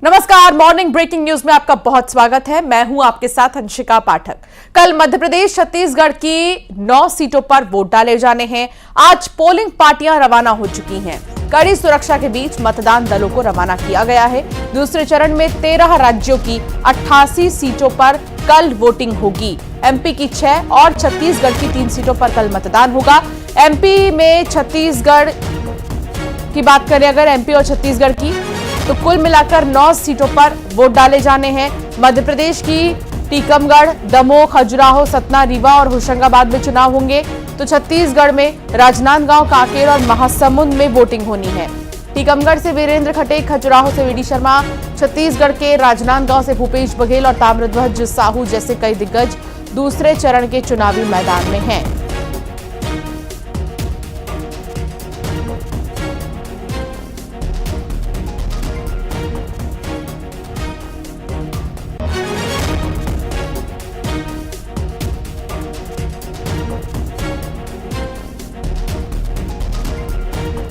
नमस्कार, morning breaking news में आपका बहुत स्वागत है। मैं हूं आपके साथ अंशिका पाठक। कल मध्य प्रदेश छत्तीसगढ़ की 9 सीटों पर वोट डाले जाने हैं। आज पोलिंग पार्टियां रवाना हो चुकी हैं। कड़ी सुरक्षा के बीच मतदान दलों को रवाना किया गया है। दूसरे चरण में 13 राज्यों की 88 सीटों पर कल वोटिंग होगी। एमपी की 6 और छत्तीसगढ़ की 3 सीटों पर कल मतदान होगा। एमपी में छत्तीसगढ़ की बात करें अगर एमपी और छत्तीसगढ़ की, तो कुल मिलाकर 9 सीटों पर वोट डाले जाने हैं। मध्य प्रदेश की टीकमगढ़, दमोह, खजुराहो, सतना, रीवा और होशंगाबाद में चुनाव होंगे, तो छत्तीसगढ़ में राजनांदगांव, कांकेर और महासमुंद में वोटिंग होनी है। टीकमगढ़ से वीरेंद्र खटेक, खजुराहो से वीडी शर्मा, छत्तीसगढ़ के राजनांदगांव से भूपेश बघेल और ताम्रध्वज साहू जैसे कई दिग्गज दूसरे चरण के चुनावी मैदान में हैं।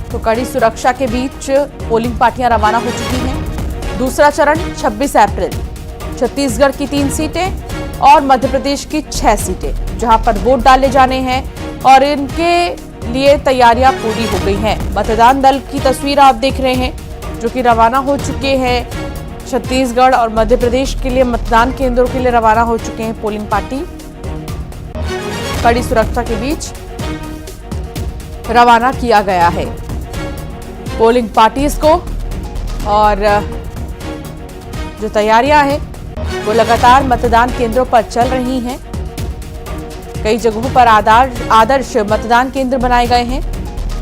तो कड़ी सुरक्षा के बीच पोलिंग पार्टियां रवाना हो चुकी हैं। दूसरा चरण 26 अप्रैल, छत्तीसगढ़ की 3 सीटें और मध्य प्रदेश की 6 सीटें जहां पर वोट डाले जाने हैं और इनके लिए तैयारियां पूरी हो गई हैं। मतदान दल की तस्वीर आप देख रहे हैं जो कि रवाना हो चुके हैं। छत्तीसगढ़ और मध्य प्रदेश के लिए मतदान केंद्रों के लिए रवाना हो चुके हैं पोलिंग पार्टी। कड़ी सुरक्षा के बीच रवाना किया गया है पोलिंग पार्टीज को और जो तैयारियां हैं वो लगातार मतदान केंद्रों पर चल रही हैं। कई जगहों पर आदर्श मतदान केंद्र बनाए गए हैं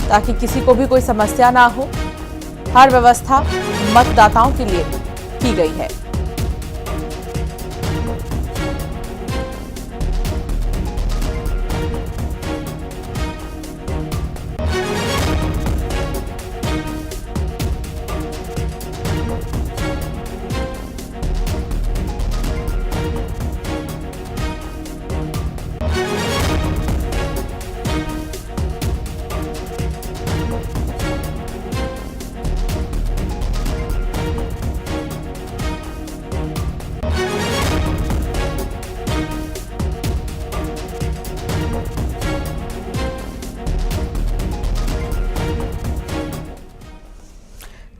ताकि किसी को भी कोई समस्या ना हो। हर व्यवस्था मतदाताओं के लिए की गई है।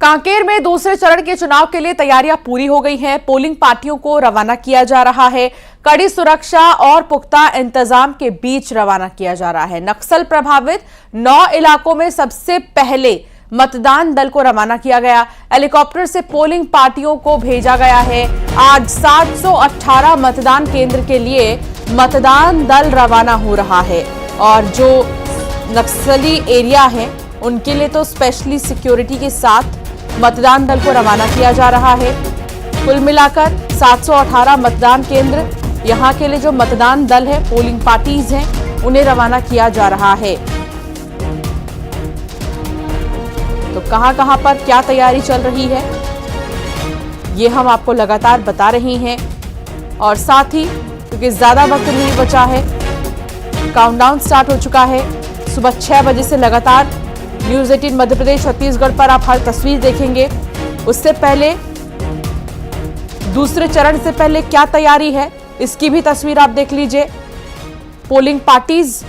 कांकेर में दूसरे चरण के चुनाव के लिए तैयारियां पूरी हो गई हैं। पोलिंग पार्टियों को रवाना किया जा रहा है। कड़ी सुरक्षा और पुख्ता इंतजाम के बीच रवाना किया जा रहा है। नक्सल प्रभावित 9 इलाकों में सबसे पहले मतदान दल को रवाना किया गया। हेलीकॉप्टर से पोलिंग पार्टियों को भेजा गया है। आज 718 मतदान केंद्र के लिए मतदान दल रवाना हो रहा है और जो नक्सली एरिया है उनके लिए तो स्पेशली सिक्योरिटी के साथ मतदान दल को रवाना किया जा रहा है। कुल मिलाकर 718 मतदान केंद्र, यहां के लिए जो मतदान दल है, पोलिंग पार्टीज हैं, उन्हें रवाना किया जा रहा है। तो कहां पर क्या तैयारी चल रही है ये हम आपको लगातार बता रहे हैं। और साथ ही क्योंकि ज्यादा वक्त नहीं बचा है, काउंटडाउन स्टार्ट हो चुका है। सुबह 6 बजे से लगातार न्यूज 18 मध्य प्रदेश छत्तीसगढ़ पर आप हर तस्वीर देखेंगे। उससे पहले दूसरे चरण से पहले क्या तैयारी है इसकी भी तस्वीर आप देख लीजिए। पोलिंग पार्टीज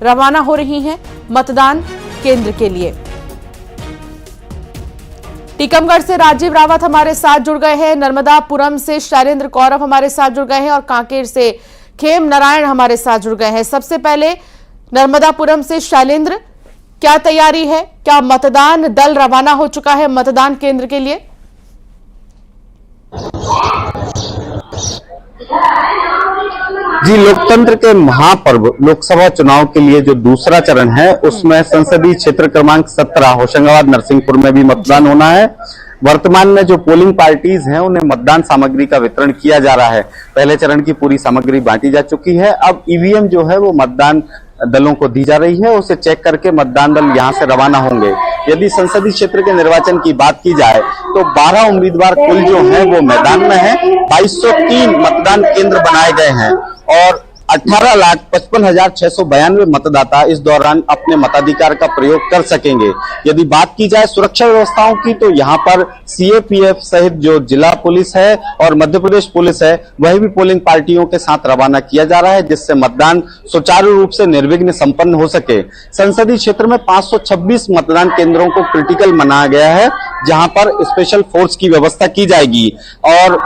रवाना हो रही हैं मतदान केंद्र के लिए। टीकमगढ़ से राजीव रावत हमारे साथ जुड़ गए हैं, नर्मदापुरम से शैलेंद्र कौरव हमारे साथ जुड़ गए हैं और कांकेर से खेम नारायण हमारे साथ जुड़ गए हैं। सबसे पहले नर्मदापुरम से शैलेंद्र, क्या तैयारी है? क्या मतदान दल रवाना हो चुका है मतदान केंद्र के लिए? जी, लोकतंत्र के महापर्व लोकसभा चुनाव के लिए जो दूसरा चरण है उसमें संसदीय क्षेत्र क्रमांक 17 होशंगाबाद नरसिंहपुर में भी मतदान होना है। वर्तमान में जो पोलिंग पार्टीज हैं उन्हें मतदान सामग्री का वितरण किया जा रहा है। पहले चरण की पूरी सामग्री बांटी जा चुकी है। अब ईवीएम जो है वो मतदान दलों को दी जा रही है। उसे चेक करके मतदान दल यहां से रवाना होंगे। यदि संसदीय क्षेत्र के निर्वाचन की बात की जाए तो 12 उम्मीदवार कुल जो हैं वो मैदान में हैं। 2203 मतदान केंद्र बनाए गए हैं और 18,55,692 मतदाता इस दौरान अपने मताधिकार का प्रयोग कर सकेंगे। यदि बात की जाए सुरक्षा व्यवस्थाओं की, तो यहाँ पर सीएपीएफ सहित जो जिला पुलिस है और मध्य प्रदेश पुलिस है, वह भी पोलिंग पार्टियों के साथ रवाना किया जा रहा है, जिससे मतदान सुचारू रूप से निर्विघ्न संपन्न हो सके। संसदीय क्षेत्र में 526 मतदान केंद्रों को क्रिटिकल माना गया है, जहां पर स्पेशल फोर्स की व्यवस्था की जाएगी और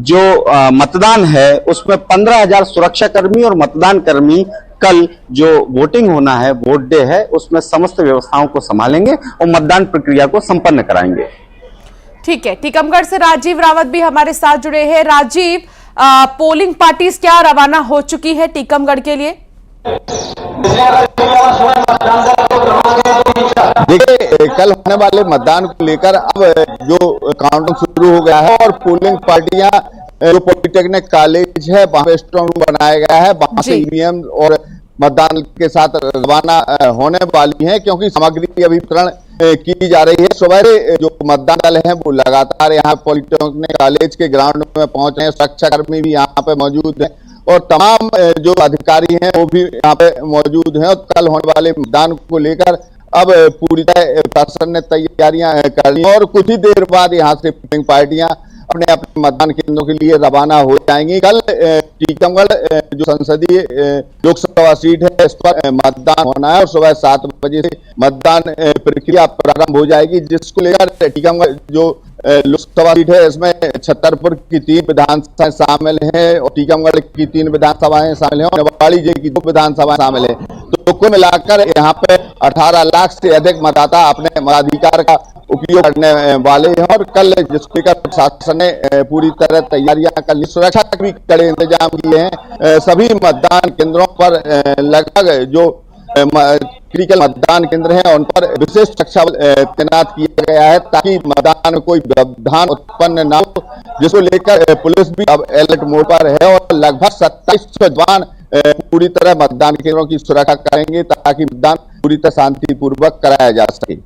जो मतदान है उसमें 15,000 सुरक्षाकर्मी और मतदान कर्मी कल जो वोटिंग होना है, वोट डे है, उसमें समस्त व्यवस्थाओं को संभालेंगे और मतदान प्रक्रिया को संपन्न कराएंगे। ठीक है, टीकमगढ़ से राजीव रावत भी हमारे साथ जुड़े हैं। राजीव, पोलिंग पार्टीज क्या रवाना हो चुकी है टीकमगढ़ के लिए? देखिए, कल होने वाले मतदान को लेकर अब जो काउंटिंग शुरू हो गया है और पोलिंग पार्टियां जो पॉलिटेक्निक कॉलेज है वहां पे स्ट्रांग रूम बनाया गया है, वहां से ईवीएम और मतदान के साथ रवाना होने वाली हैं, क्योंकि सामग्री अभी वितरण की जा रही है। सवेरे जो मतदान दल है वो लगातार यहाँ पॉलिटेक्निक कॉलेज के ग्राउंड में पहुंच रहे हैं। सुरक्षाकर्मी भी यहाँ पे मौजूद हैं और तमाम जो अधिकारी हैं वो भी यहाँ पे मौजूद हैं। और कल होने वाले मतदान को लेकर अब पूरी तरह प्रशासन ने तैयारियां कर ली और कुछ ही देर बाद यहाँ से पोलिंग पार्टियां अपने अपने मतदान केंद्रों के लिए रवाना हो जाएंगी। कल टीकमगढ़ जो संसदीय लोकसभा सीट है इस पर मतदान होना है और सुबह 7 बजे से मतदान प्रक्रिया प्रारंभ हो जाएगी, जिसको लेकर टीकमगढ़ जो लोकसभा सीट है इसमें छतरपुर की 3 विधानसभाएं शामिल हैं और टीकमगढ़ की 3 विधानसभाएं शामिल हैं और निवाड़ी जिले की 2 विधानसभाएं शामिल है। तो कुल मिलाकर यहाँ पे 18 लाख से अधिक मतदाता अपने मताधिकार का उपयोग करने वाले हैं और कल जिसको लेकर प्रशासन ने पूरी तरह तैयारियां कर ली। सुरक्षा के भी कड़े इंतजाम किए हैं। सभी मतदान केंद्रों पर लगभग जो क्रिटिकल मतदान केंद्र हैं उन पर विशेष सुरक्षा तैनात किया गया है, ताकि मतदान में कोई व्यवधान उत्पन्न न हो, जिसको लेकर पुलिस भी अब अलर्ट मोड पर है और लगभग 2700 जवान पूरी तरह मतदान केंद्रों की सुरक्षा करेंगे, ताकि मतदान पूरी तरह शांतिपूर्वक कराया जा सके।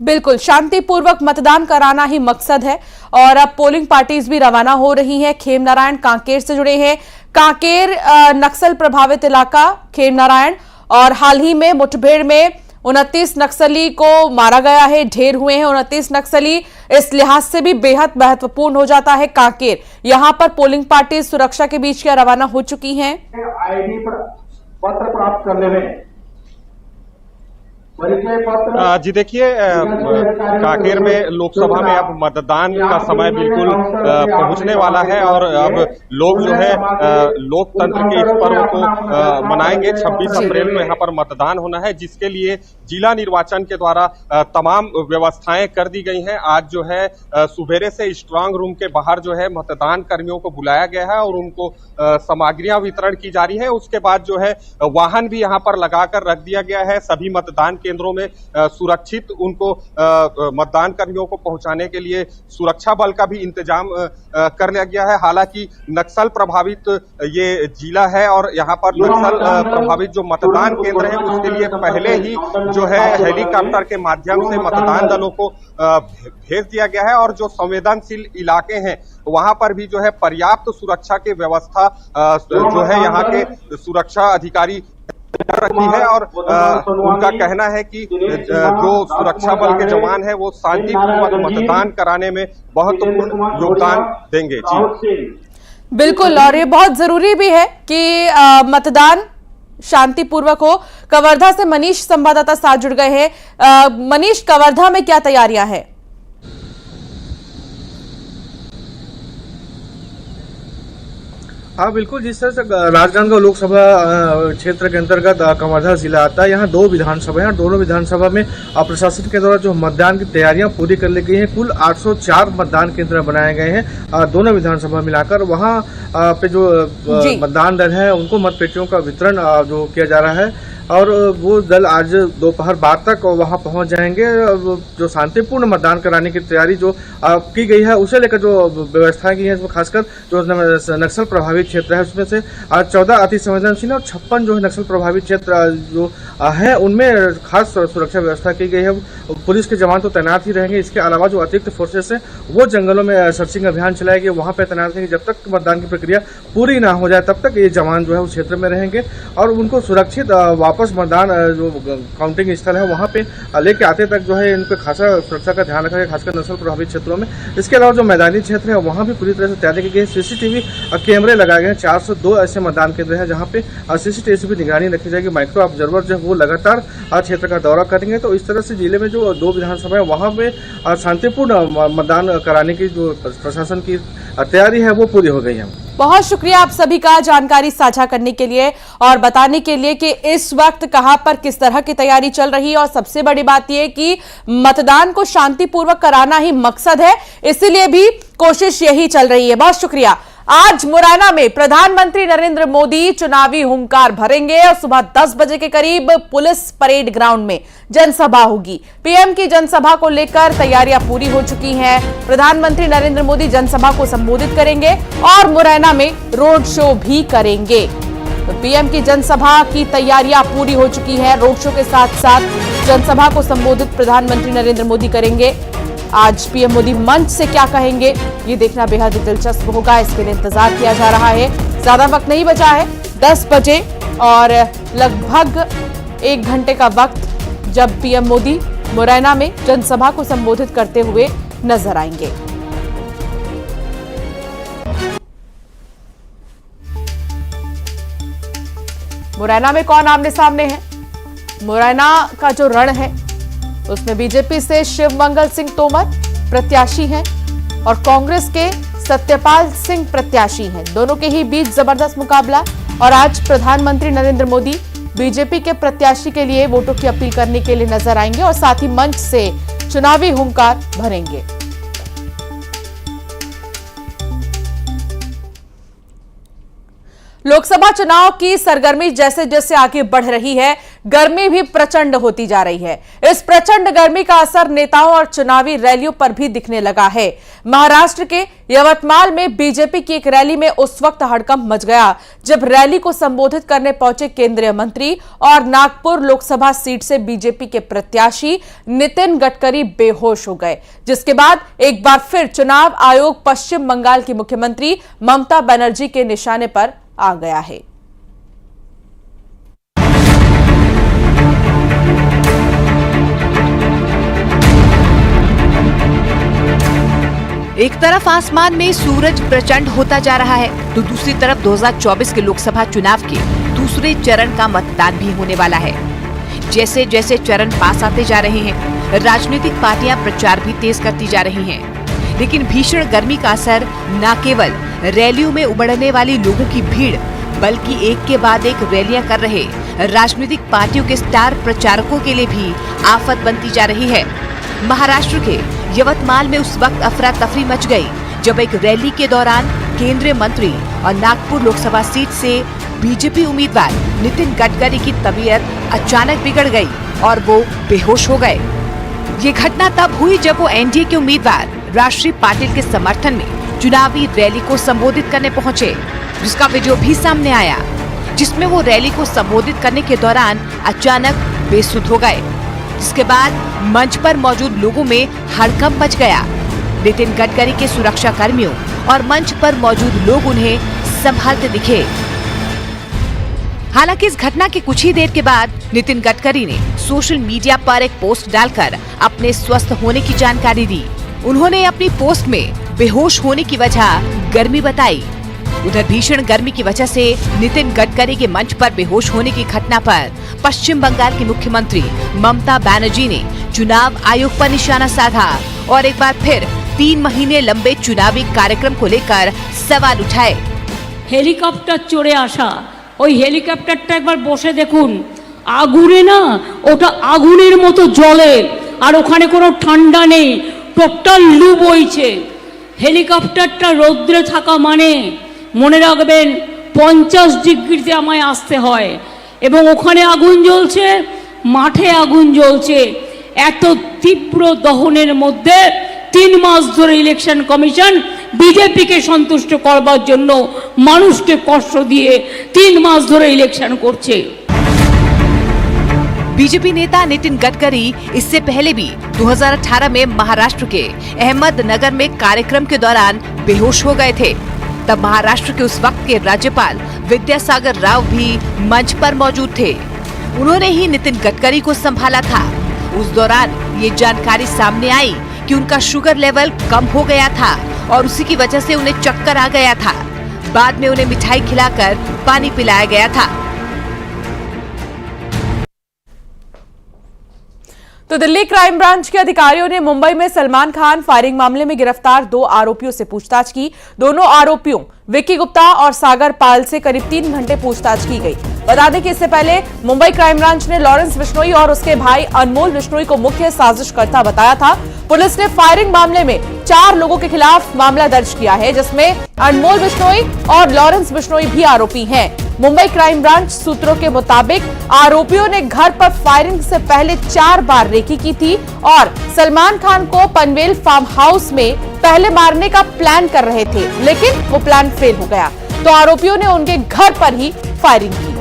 बिल्कुल, शांतिपूर्वक मतदान कराना ही मकसद है और अब पोलिंग पार्टीज भी रवाना हो रही हैं। खेमनारायण कांकेर से जुड़े हैं। कांकेर नक्सल प्रभावित इलाका खेमनारायण, और हाल ही में मुठभेड़ में 29 नक्सली को मारा गया है, ढेर हुए हैं 29 नक्सली। इस लिहाज से भी बेहद महत्वपूर्ण हो जाता है कांकेर। यहां पर पोलिंग पार्टी सुरक्षा के बीच क्या रवाना हो चुकी हैं? आईडी पर पत्र प्राप्त करने में जी देखिए, कांकेर में लोकसभा में अब मतदान का समय बिल्कुल पहुंचने वाला है और अब लोग जो है लोकतंत्र के इस पर्व को मनाएंगे। 26 अप्रैल को यहाँ पर मतदान होना है, जिसके लिए जिला निर्वाचन के द्वारा तमाम व्यवस्थाएं कर दी गई हैं। आज जो है सुबेरे से स्ट्रांग रूम के बाहर जो है मतदान कर्मियों को बुलाया गया है और उनको सामग्रियां वितरण की जा रही है। उसके बाद जो है वाहन भी यहाँ पर लगाकर रख दिया गया है। सभी मतदान केंद्रों में सुरक्षित उनको मतदान कर्मियों को पहुंचाने के लिए सुरक्षा बल का भी इंतजाम कर लिया गया है। हालांकि नक्सल प्रभावित ये जिला है और यहाँ पर नक्सल प्रभावित जो मतदान केंद्र है उसके लिए पहले ही जो है हेलीकॉप्टर के माध्यम से मतदान दलों को भेज दिया गया है और जो संवेदनशील इलाके हैं वहां पर भी जो है पर्याप्त सुरक्षा की व्यवस्था जो है यहाँ के सुरक्षा अधिकारी रखी है और उनका कहना है कि जो सुरक्षा बल के जवान है वो शांतिपूर्वक मतदान कराने में महत्वपूर्ण योगदान देंगे। जी बिल्कुल, और ये बहुत जरूरी भी है कि मतदान शांतिपूर्वक हो। कवर्धा से मनीष संवाददाता साथ जुड़ गए हैं। मनीष, कवर्धा में क्या तैयारियां हैं? हाँ बिल्कुल, जिस तरह से राजनांदगांव लोकसभा क्षेत्र के अंतर्गत कवर्धा जिला आता है, यहाँ 2 विधानसभा है। दोनों विधानसभा में प्रशासन के द्वारा जो मतदान की तैयारियां पूरी कर ली गई हैं। कुल 804 मतदान केंद्र बनाए गए हैं दोनों विधानसभा मिलाकर। वहाँ पे जो मतदान दल है उनको मतपेटियों का वितरण जो किया जा रहा है और वो दल आज दोपहर बाद तक वहां पहुंच जाएंगे। जो शांतिपूर्ण मतदान कराने की तैयारी जो की गई है उसे लेकर जो व्यवस्थाएं की है, वो खासकर जो नक्सल प्रभावित क्षेत्र है उसमें से 14 अति संवेदनशील और 56 जो है नक्सल प्रभावित क्षेत्र जो है उनमें खास सुरक्षा व्यवस्था की गई है। पुलिस के जवान तो तैनात ही रहेंगे, इसके अलावा जो अतिरिक्त फोर्सेस है वो जंगलों में सर्चिंग अभियान चलाएंगे, वहां पर तैनात रहेंगे। जब तक मतदान की प्रक्रिया पूरी ना हो जाए तब तक ये जवान जो है उस क्षेत्र में रहेंगे और उनको सुरक्षित वापस मतदान जो काउंटिंग स्थल है वहां पे लेके आते तक जो है इनको खासा सुरक्षा का ध्यान रखा गया, खासकर नक्सल प्रभावित क्षेत्रों में। इसके अलावा जो मैदानी क्षेत्र है वहां भी पूरी तरह से तैयारी की गई है। सीसीटीवी कैमरे लगाए गए हैं, 402 ऐसे मतदान केंद्र है जहां पे सीसीटीवी से भी निगरानी रखी जाएगी। माइक्रो ऑब्जर्वर जो है वो लगातार क्षेत्र का दौरा करेंगे। तो इस तरह से जिले में जो 2 विधानसभा है वहां पे शांतिपूर्ण मतदान कराने की जो प्रशासन की तैयारी है वो पूरी हो गई है। बहुत शुक्रिया आप सभी का जानकारी साझा करने के लिए और बताने के लिए कि इस वक्त कहां पर किस तरह की तैयारी चल रही है। और सबसे बड़ी बात यह कि मतदान को शांतिपूर्वक कराना ही मकसद है, इसीलिए भी कोशिश यही चल रही है। बहुत शुक्रिया। आज मुरैना में प्रधानमंत्री नरेंद्र मोदी चुनावी हुंकार भरेंगे और सुबह 10 बजे के करीब पुलिस परेड ग्राउंड में जनसभा होगी। पीएम की जनसभा को लेकर तैयारियां पूरी हो चुकी हैं। प्रधानमंत्री नरेंद्र मोदी जनसभा को संबोधित करेंगे और मुरैना में रोड शो भी करेंगे। तो पीएम की जनसभा की तैयारियां पूरी हो चुकी है। रोड शो के साथ साथ जनसभा को संबोधित प्रधानमंत्री नरेंद्र मोदी करेंगे। आज पीएम मोदी मंच से क्या कहेंगे ये देखना बेहद दिलचस्प होगा, इसके लिए इंतजार किया जा रहा है। ज्यादा वक्त नहीं बचा है, 10 बजे और लगभग 1 घंटे का वक्त जब पीएम मोदी मुरैना में जनसभा को संबोधित करते हुए नजर आएंगे। मुरैना में कौन आमने सामने है? मुरैना का जो रण है उसमें बीजेपी से शिवमंगल सिंह तोमर प्रत्याशी हैं और कांग्रेस के सत्यपाल सिंह प्रत्याशी हैं। दोनों के ही बीच जबरदस्त मुकाबला और आज प्रधानमंत्री नरेंद्र मोदी बीजेपी के प्रत्याशी के लिए वोटों की अपील करने के लिए नजर आएंगे और साथ ही मंच से चुनावी हुंकार भरेंगे। लोकसभा चुनाव की सरगर्मी जैसे जैसे आगे बढ़ रही है, गर्मी भी प्रचंड होती जा रही है। इस प्रचंड गर्मी का असर नेताओं और चुनावी रैलियों पर भी दिखने लगा है। महाराष्ट्र के यवतमाल में बीजेपी की एक रैली में उस वक्त हड़कंप मच गया जब रैली को संबोधित करने पहुंचे केंद्रीय मंत्री और नागपुर लोकसभा सीट से बीजेपी के प्रत्याशी नितिन गडकरी बेहोश हो गए, जिसके बाद एक बार फिर चुनाव आयोग पश्चिम बंगाल की मुख्यमंत्री ममता बनर्जी के निशाने पर आ गया है। एक तरफ आसमान में सूरज प्रचंड होता जा रहा है तो दूसरी तरफ 2024 के लोकसभा चुनाव के दूसरे चरण का मतदान भी होने वाला है। जैसे जैसे चरण पास आते जा रहे हैं, राजनीतिक पार्टियां प्रचार भी तेज करती जा रही हैं। लेकिन भीषण गर्मी का असर न केवल रैलियों में उमड़ने वाली लोगों की भीड़ बल्कि एक के बाद एक रैलियां कर रहे राजनीतिक पार्टियों के स्टार प्रचारकों के लिए भी आफत बनती जा रही है। महाराष्ट्र के यवतमाल में उस वक्त अफरा तफरी मच गई जब एक रैली के दौरान केंद्रीय मंत्री और नागपुर लोकसभा सीट से बीजेपी उम्मीदवार नितिन गडकरी की तबीयत अचानक बिगड़ गई और वो बेहोश हो गए। ये घटना तब हुई जब वो एनडीए के उम्मीदवार राष्ट्रीय पाटिल के समर्थन में चुनावी रैली को संबोधित करने पहुंचे, जिसका वीडियो भी सामने आया जिसमें वो रैली को संबोधित करने के दौरान अचानक बेसुध हो गए, जिसके बाद मंच पर मौजूद लोगों में हड़कंप मच गया। नितिन गडकरी के सुरक्षा कर्मियों और मंच पर मौजूद लोग उन्हें संभालते दिखे। हालांकि इस घटना के कुछ ही देर के बाद नितिन गडकरी ने सोशल मीडिया पर एक पोस्ट डालकर अपने स्वस्थ होने की जानकारी दी। उन्होंने अपनी पोस्ट में बेहोश होने की वजह गर्मी बताई। उधर भीषण गर्मी की वजह से नितिन गडकरी के मंच पर बेहोश होने की घटना पर पश्चिम बंगाल की मुख्यमंत्री ममता बनर्जी ने चुनाव आयोग पर निशाना साधा और एक बार फिर 3 महीने लंबे चुनावी कार्यक्रम को लेकर सवाल उठाए। हेलिकॉप्टर चढ़े आशा ওই হেলিকপ্টারটা একবার বসে দেখুন, আগুনে না ওটা আগুনের মতো জ্বলে আর ওখানে কোনো ঠান্ডা নেই, টোটাল লু বইছে। হেলিকপ্টারটা রৌদ্রে থাকা মানে মনে রাখবেন 50 ডিগ্রিতে আমায় আসতে হয়। এবং ওখানে আগুন জ্বলছে, মাঠে আগুন জ্বলছে। এত তীব্র দহনের মধ্যে 3 মাস ধরে ইলেকশন কমিশন বিজেপিকে সন্তুষ্ট করবার জন্য মানুষকে কষ্ট দিয়ে 3 মাস ধরে ইলেকশন করছে। बीजेपी नेता नितिन गडकरी इससे पहले भी 2018 में महाराष्ट्र के अहमदनगर में कार्यक्रम के दौरान बेहोश हो गए थे। तब महाराष्ट्र के उस वक्त के राज्यपाल विद्यासागर राव भी मंच पर मौजूद थे। उन्होंने ही नितिन गडकरी को संभाला था। उस दौरान ये जानकारी सामने आई कि उनका शुगर लेवल कम हो गया था और उसी की वजह से उन्हें चक्कर आ गया था। बाद में उन्हें मिठाई खिलाकर पानी पिलाया गया था। तो दिल्ली क्राइम ब्रांच के अधिकारियों ने मुंबई में सलमान खान फायरिंग मामले में गिरफ्तार 2 आरोपियों से पूछताछ की। दोनों आरोपियों विक्की गुप्ता और सागर पाल से करीब 3 घंटे पूछताछ की गई। बता दें कि इससे पहले मुंबई क्राइम ब्रांच ने लॉरेंस बिश्नोई और उसके भाई अनमोल बिश्नोई को मुख्य साजिशकर्ता बताया था। पुलिस ने फायरिंग मामले में 4 लोगों के खिलाफ मामला दर्ज किया है, जिसमें अनमोल बिश्नोई और लॉरेंस बिश्नोई भी आरोपी हैं। मुंबई क्राइम ब्रांच सूत्रों के मुताबिक आरोपियों ने घर पर फायरिंग से पहले 4 बार रेकी की थी और सलमान खान को पनवेल फार्म हाउस में पहले मारने का प्लान कर रहे थे, लेकिन वो प्लान फेल हो गया तो आरोपियों ने उनके घर पर ही फायरिंग की।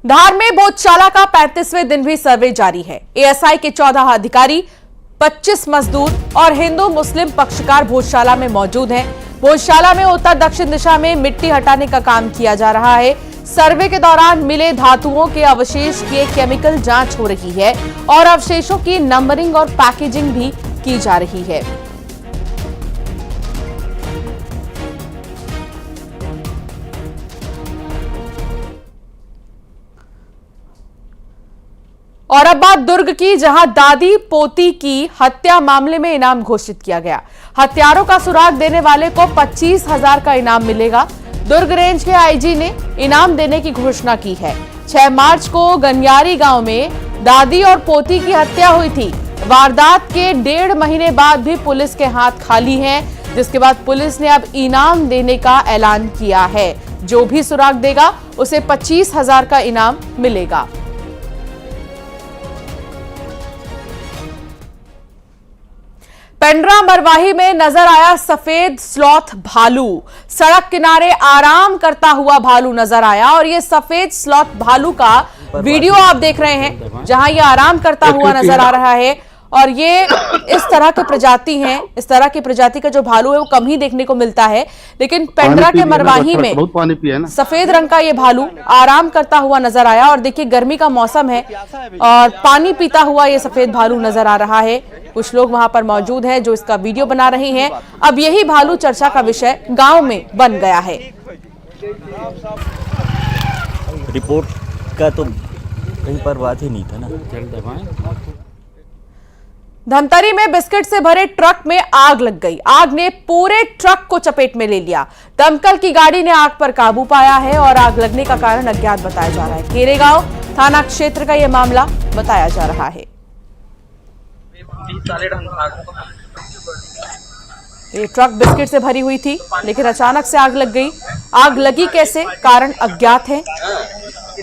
धार में भोजशाला का 35वें दिन भी सर्वे जारी है। एएसआई के 14 अधिकारी, 25 मजदूर और हिंदू मुस्लिम पक्षकार भोजशाला में मौजूद हैं। भोजशाला में उत्तर दक्षिण दिशा में मिट्टी हटाने का काम किया जा रहा है। सर्वे के दौरान मिले धातुओं के अवशेष की केमिकल जांच हो रही है और अवशेषों की नंबरिंग और पैकेजिंग भी की जा रही है। और अब बात दुर्ग की, जहां दादी पोती की हत्या मामले में इनाम घोषित किया गया। हत्यारों का सुराग देने वाले को 25,000 का इनाम मिलेगा। दुर्ग रेंज के आईजी ने इनाम देने की घोषणा की है। 6 मार्च को गनियारी गांव में दादी और पोती की हत्या हुई थी। वारदात के 1.5 महीने बाद भी पुलिस के हाथ खाली हैं, जिसके बाद पुलिस ने अब इनाम देने का ऐलान किया है। जो भी सुराग देगा उसे 25,000 का इनाम मिलेगा। पेंड्रा मरवाही में नजर आया सफेद स्लॉथ भालू। सड़क किनारे आराम करता हुआ भालू नजर आया और ये सफेद स्लॉथ भालू का वीडियो आप देख रहे हैं, जहां ये आराम करता हुआ नजर आ रहा है। और ये इस तरह की प्रजाति है, इस तरह की प्रजाति का जो भालू है वो कम ही देखने को मिलता है, लेकिन पेंड्रा के मरवाही में सफेद रंग का ये भालू आराम करता हुआ नजर आया। और देखिए गर्मी का मौसम है और पानी पीता हुआ ये सफेद भालू नजर आ रहा है। कुछ लोग वहां पर मौजूद हैं जो इसका वीडियो बना रहे हैं। अब यही भालू चर्चा का विषय गांव में बन गया है। रिपोर्ट का तो कहीं पर बात ही नहीं था ना। धमतरी में बिस्किट से भरे ट्रक में आग लग गई। आग ने पूरे ट्रक को चपेट में ले लिया। दमकल की गाड़ी ने आग पर काबू पाया है और आग लगने का कारण अज्ञात बताया जा रहा है। केरेगांव थाना क्षेत्र का यह मामला बताया जा रहा है। ये ट्रक बिस्किट से भरी हुई थी, लेकिन अचानक से आग लग गई। आग लगी कैसे, कारण अज्ञात है।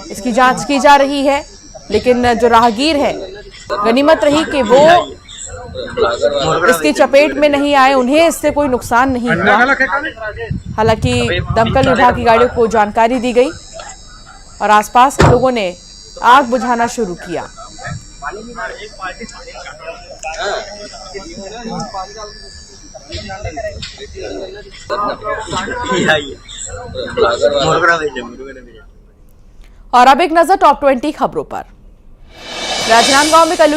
इसकी जांच की जा रही है, लेकिन जो राहगीर है गनीमत रही कि वो इसकी चपेट में नहीं आए, उन्हें इससे कोई नुकसान नहीं हुआ। हालांकि दमकल विभाग की गाड़ियों को जानकारी दी गई और आसपास के लोगों ने आग बुझाना शुरू किया। और अब एक नजर टॉप 20 खबरों पर। राजनांदगांव में कल